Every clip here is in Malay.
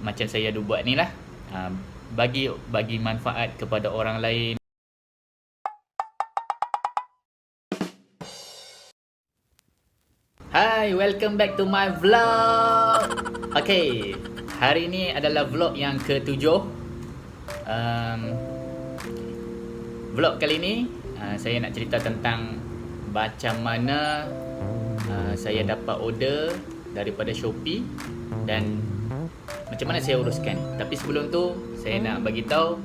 macam saya ada buat ni lah. Bagi manfaat kepada orang lain. Hai, welcome back to my vlog. Okay, hari ni adalah vlog yang ke-7. Vlog kali ni saya nak cerita tentang macam mana saya dapat order daripada Shopee dan macam mana saya uruskan. Tapi sebelum tu saya nak bagi tahu,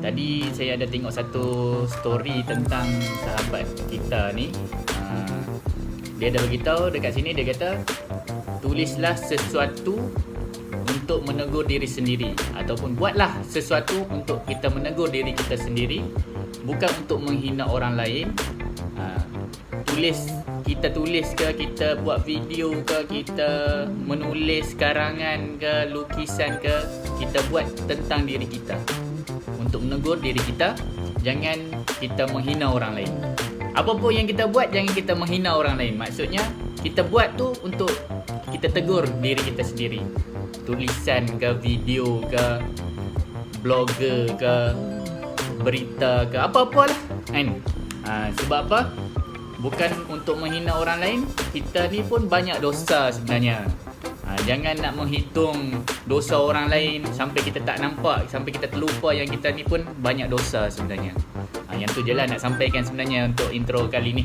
tadi saya ada tengok satu story tentang sahabat kita ni. Dia ada beritahu dekat sini, dia kata tulislah sesuatu untuk menegur diri sendiri, ataupun buatlah sesuatu untuk kita menegur diri kita sendiri, bukan untuk menghina orang lain. Kita tulis ke, kita buat video ke, kita menulis karangan ke, lukisan ke, kita buat tentang diri kita untuk menegur diri kita. Jangan kita menghina orang lain. Apa pun yang kita buat, jangan kita menghina orang lain. Maksudnya kita buat tu untuk kita tegur diri kita sendiri. Tulisan ke, video ke, blogger ke, berita ke, apa-apa lah kan. Sebab apa? Bukan untuk menghina orang lain. Kita ni pun banyak dosa sebenarnya. Jangan nak menghitung dosa orang lain sampai kita tak nampak, sampai kita terlupa yang kita ni pun banyak dosa sebenarnya. Yang tu je lah nak sampaikan sebenarnya untuk intro kali ni.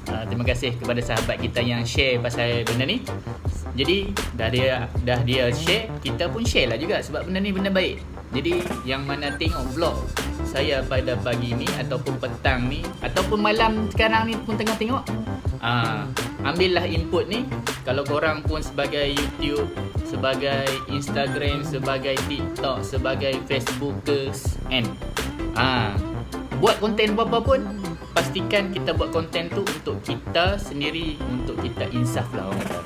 Terima kasih kepada sahabat kita yang share pasal benda ni. Jadi dah dia share, kita pun share lah juga, sebab benda ni benda baik. Jadi yang mana tengok vlog saya pada pagi ni ataupun petang ni ataupun malam sekarang ni pun tengah tengok, ambillah input ni. Kalau korang pun sebagai YouTube, sebagai Instagram, sebagai TikTok, sebagai Facebookers kan, buat konten apa-apa pun, pastikan kita buat konten tu untuk kita sendiri, untuk kita insaf lah orang kata.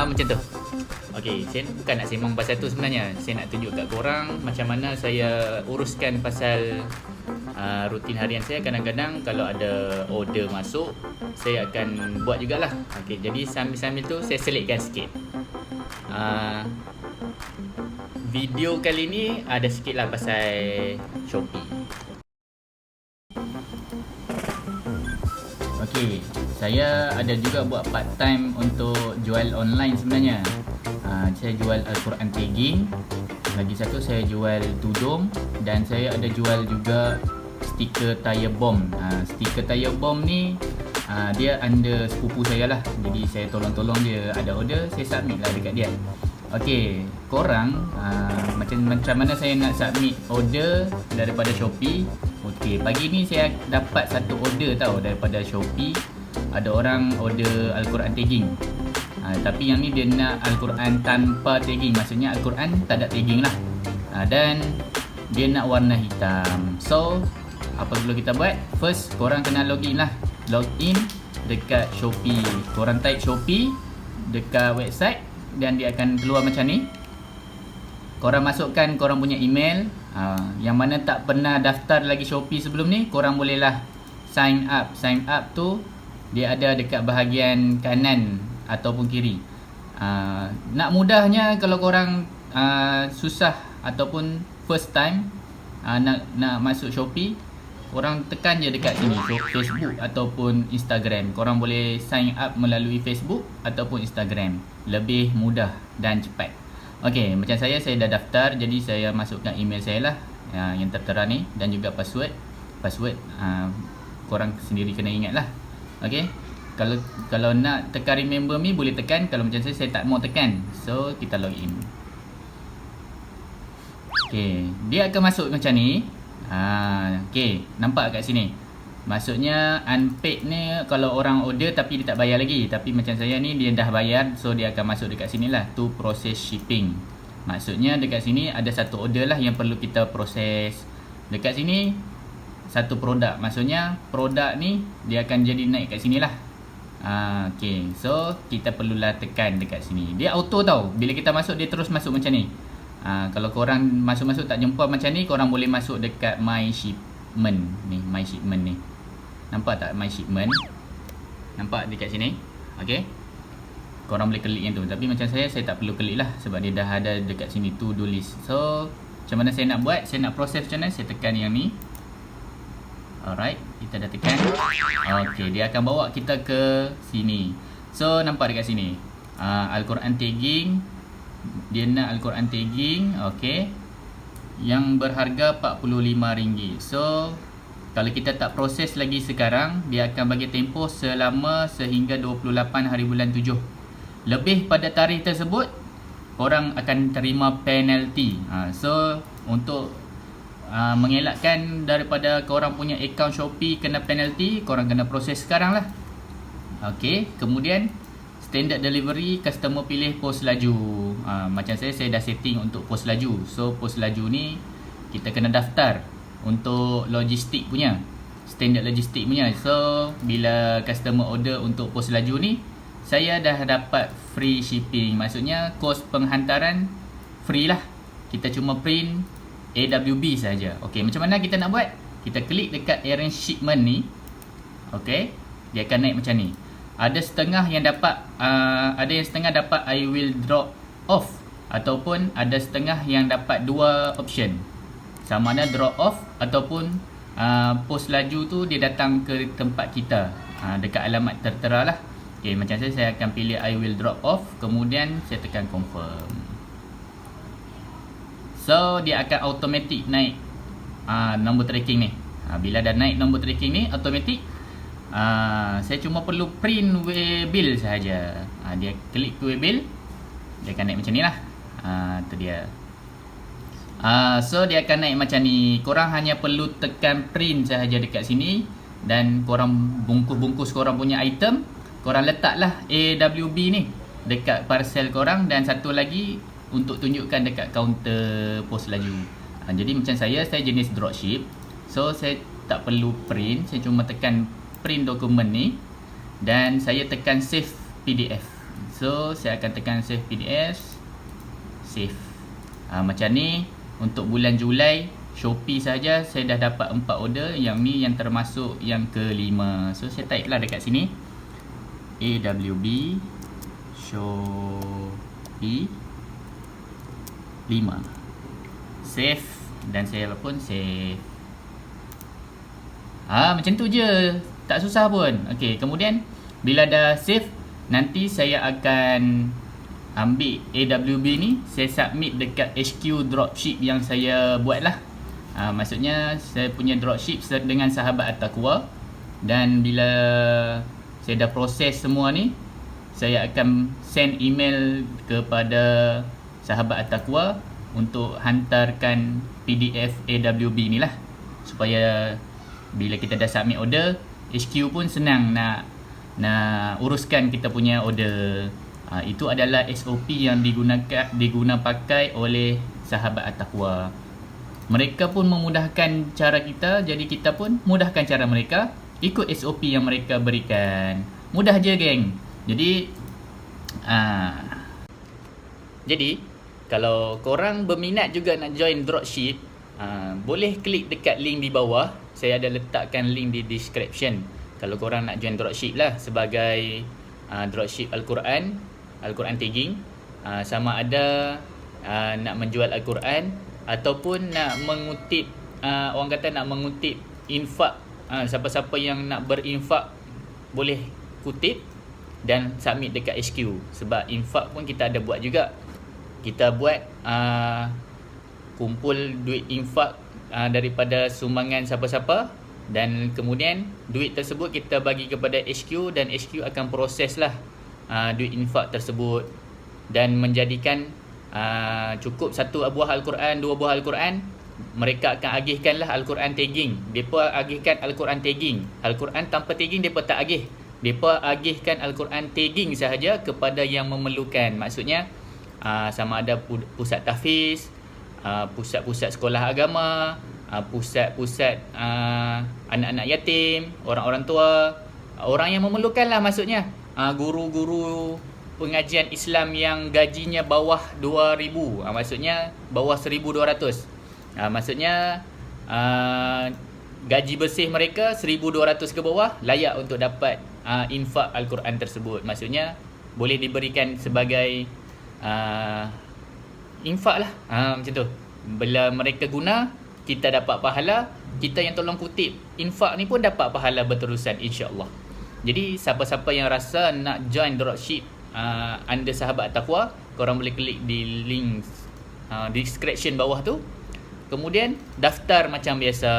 Macam tu. Okay, saya bukan nak sembang pasal tu sebenarnya. Saya nak tunjuk kat korang macam mana saya uruskan pasal rutin harian saya. Kadang-kadang kalau ada order masuk, saya akan buat jugalah. Okay, jadi sambil-sambil tu saya selitkan sikit. Video kali ni ada sikit lah pasal Shopee. Okay, saya ada juga buat part time untuk jual online sebenarnya. Saya jual Al-Quran tagging. Lagi satu saya jual tudung. Dan saya ada jual juga stiker tire bomb. Stiker tire bomb ni dia under sepupu saya lah. Jadi saya tolong-tolong dia, ada order saya submit lah dekat dia. Okay, korang macam mana saya nak submit order daripada Shopee. Okay, pagi ni saya dapat satu order tau daripada Shopee. Ada orang order Al-Quran tagging. Tapi yang ni dia nak Al-Quran tanpa tagging. Maksudnya Al-Quran tak ada tagging lah. Dan dia nak warna hitam. So apa perlu kita buat? First, korang kena login lah. Login dekat Shopee. Korang type Shopee dekat website dan dia akan keluar macam ni. Korang masukkan korang punya email. Yang mana tak pernah daftar lagi Shopee sebelum ni, korang bolehlah sign up. Sign up tu dia ada dekat bahagian kanan ataupun kiri. Nak mudahnya, kalau korang susah ataupun first time nak masuk Shopee, korang tekan je dekat sini, Facebook ataupun Instagram. Korang boleh sign up melalui Facebook ataupun Instagram. Lebih mudah dan cepat. Okay, macam saya dah daftar. Jadi saya masukkan email saya lah, yang tertera ni, dan juga password. Korang sendiri kena ingat lah. Okay, kalau nak tekan remember me boleh tekan. Kalau macam saya tak mau tekan. So kita login. Okay, dia akan masuk macam ni. Okay, nampak kat sini. Maksudnya unpaid ni kalau orang order tapi dia tak bayar lagi. Tapi macam saya ni dia dah bayar, so dia akan masuk dekat sini lah, to process shipping. Maksudnya dekat sini ada satu order lah yang perlu kita proses. Dekat sini satu produk. Maksudnya produk ni dia akan jadi naik kat sini lah. Okay, so kita perlulah tekan dekat sini. Dia auto tau. Bila kita masuk dia terus masuk macam ni. Kalau korang masuk-masuk tak jumpa macam ni, korang boleh masuk dekat my shipment ni. My shipment ni, nampak tak my shipment? Nampak dekat sini. Okay, korang boleh klik yang tu. Tapi macam saya tak perlu klik lah, sebab dia dah ada dekat sini to do list. So macam mana saya nak buat, saya nak proses macam mana, saya tekan yang ni. Alright, kita dah tekan. Okay, dia akan bawa kita ke sini. So nampak dekat sini, Al-Quran tagging. Dia nak Al-Quran tagging. Okay, yang berharga RM45. So kalau kita tak proses lagi sekarang, dia akan bagi tempoh selama sehingga 28 hari bulan 7. Lebih pada tarikh tersebut, korang akan terima penalty. So untuk mengelakkan daripada korang punya account Shopee kena penalty, korang kena proses sekarang lah. Okay, kemudian standard delivery, customer pilih pos laju. Macam saya dah setting untuk pos laju. So pos laju ni kita kena daftar untuk logistik punya, standard logistik punya. So bila customer order untuk pos laju ni, saya dah dapat free shipping. Maksudnya kos penghantaran free lah. Kita cuma print AWB saja. Okey, macam mana kita nak buat? Kita klik dekat arrange shipment ni. Okey, dia akan naik macam ni. Ada setengah yang dapat I will drop off, ataupun ada setengah yang dapat dua option. Sama ada drop off ataupun pos laju tu dia datang ke tempat kita, dekat alamat tertera lah. Okay, macam saya akan pilih I will drop off, kemudian saya tekan confirm. So dia akan automatic naik nombor tracking ni. Bila dah naik nombor tracking ni automatic, saya cuma perlu print waybill sahaja. Dia klik waybill, dia akan naik macam ni lah. Tu dia. So dia akan naik macam ni. Korang hanya perlu tekan print sahaja dekat sini, dan korang bungkus-bungkus korang punya item, korang letaklah AWB ni dekat parcel korang, dan satu lagi untuk tunjukkan dekat kaunter pos laju. Jadi macam saya jenis dropship. So saya tak perlu print, saya cuma tekan print dokumen ni, dan saya tekan save PDF. So saya akan tekan save PDF, save. Macam ni. Untuk bulan Julai Shopee saja saya dah dapat 4 order. Yang ni yang termasuk yang ke-5. So saya type lah dekat sini AWB Shopee 5, save, dan saya pun save. Macam tu je, tak susah pun. Okey, kemudian bila dah save, nanti saya akan ambil AWB ni, saya submit dekat HQ dropship yang saya buat lah. Maksudnya saya punya dropship dengan sahabat At-Taqwa. Dan bila saya dah proses semua ni, saya akan send email kepada sahabat At-Taqwa untuk hantarkan PDF AWB ni lah, supaya bila kita dah submit order, HQ pun senang nak uruskan kita punya order. Itu adalah SOP yang diguna pakai oleh sahabat At-Taqwa. Mereka pun memudahkan cara kita, jadi kita pun mudahkan cara mereka. Ikut SOP yang mereka berikan. Mudah je, geng. Jadi kalau korang berminat juga nak join dropship, boleh klik dekat link di bawah. Saya ada letakkan link di description. Kalau korang nak join dropship lah, sebagai dropship Al-Quran tagging, sama ada nak menjual Al-Quran ataupun nak mengutip, orang kata nak mengutip infak. Siapa-siapa yang nak berinfak boleh kutip dan submit dekat HQ. Sebab infak pun kita ada buat juga. Kita buat kumpul duit infak daripada sumbangan siapa-siapa, dan kemudian duit tersebut kita bagi kepada HQ, dan HQ akan proses lah duit infak tersebut, dan menjadikan cukup 1 buah Al-Quran, 2 buah Al-Quran, mereka akan agihkanlah Al-Quran tagging. Mereka agihkan Al-Quran tagging. Al-Quran tanpa tagging mereka tak agih. Mereka agihkan Al-Quran tagging sahaja kepada yang memerlukan. Maksudnya sama ada pusat tahfiz, pusat-pusat sekolah agama, pusat-pusat anak-anak yatim, orang-orang tua, orang yang memerlukan lah. Maksudnya guru-guru pengajian Islam yang gajinya bawah 2,000, maksudnya bawah 1,200. Maksudnya gaji bersih mereka 1,200 ke bawah layak untuk dapat infak Al-Quran tersebut. Maksudnya boleh diberikan sebagai infak lah, macam tu. Bila mereka guna, kita dapat pahala. Kita yang tolong kutip infak ni pun dapat pahala berterusan, insya-Allah. Jadi siapa-siapa yang rasa nak join dropship under Sahabat Taqwa, korang boleh klik di link description bawah tu. Kemudian daftar macam biasa.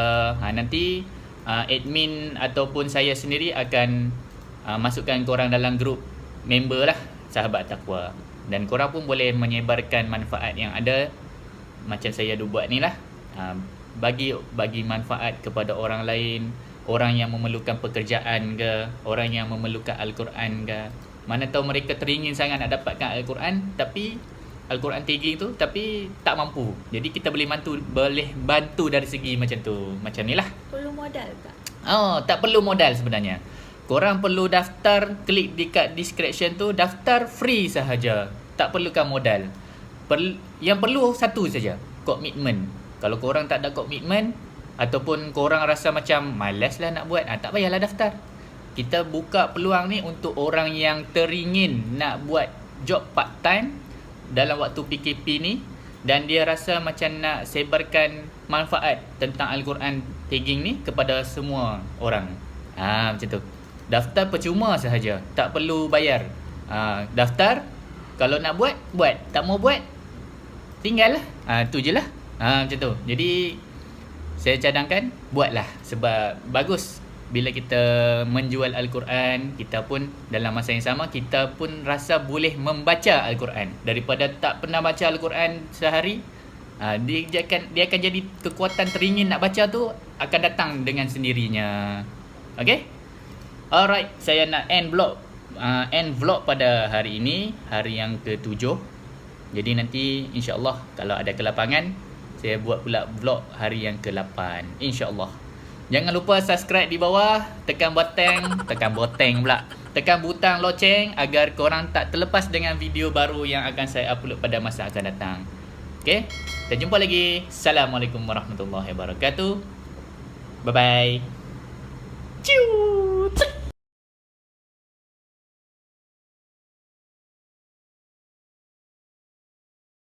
Nanti admin ataupun saya sendiri akan masukkan korang dalam grup member lah Sahabat Taqwa. Dan korang pun boleh menyebarkan manfaat yang ada macam saya dah buat ni lah. Bagi manfaat kepada orang lain, orang yang memerlukan pekerjaan ke, orang yang memerlukan Al-Quran ke. Mana tahu mereka teringin sangat nak dapatkan Al-Quran, tapi Al-Quran tagging tu tapi tak mampu. Jadi kita boleh bantu dari segi macam tu. Macam ni lah. Perlu modal tak? Tak perlu modal sebenarnya. Korang perlu daftar, klik dekat description tu, daftar free sahaja. Tak perlukan modal. Yang perlu satu saja, komitmen. Kalau korang tak ada komitmen ataupun korang rasa macam malas lah nak buat, tak payahlah daftar. Kita buka peluang ni untuk orang yang teringin nak buat job part time dalam waktu PKP ni, dan dia rasa macam nak sebarkan manfaat tentang Al-Quran tagging ni kepada semua orang. Macam tu. Daftar percuma sahaja, tak perlu bayar. Daftar, kalau nak buat, buat. Tak mau buat, tinggal lah. Tu je lah. Macam tu. Jadi saya cadangkan buatlah, sebab bagus bila kita menjual Al-Quran, kita pun dalam masa yang sama kita pun rasa boleh membaca Al-Quran. Daripada tak pernah baca Al-Quran sehari, dia akan jadi kekuatan teringin nak baca tu akan datang dengan sendirinya. Okay? Alright, saya nak end vlog pada hari ini, hari yang ke-7. Jadi nanti insya-Allah kalau ada kelapangan, saya buat pula vlog hari yang ke-8, insya-Allah. Jangan lupa subscribe di bawah, tekan butang loceng agar korang tak terlepas dengan video baru yang akan saya upload pada masa akan datang. Okey, kita jumpa lagi. Assalamualaikum warahmatullahi wabarakatuh. Bye bye. Ciu.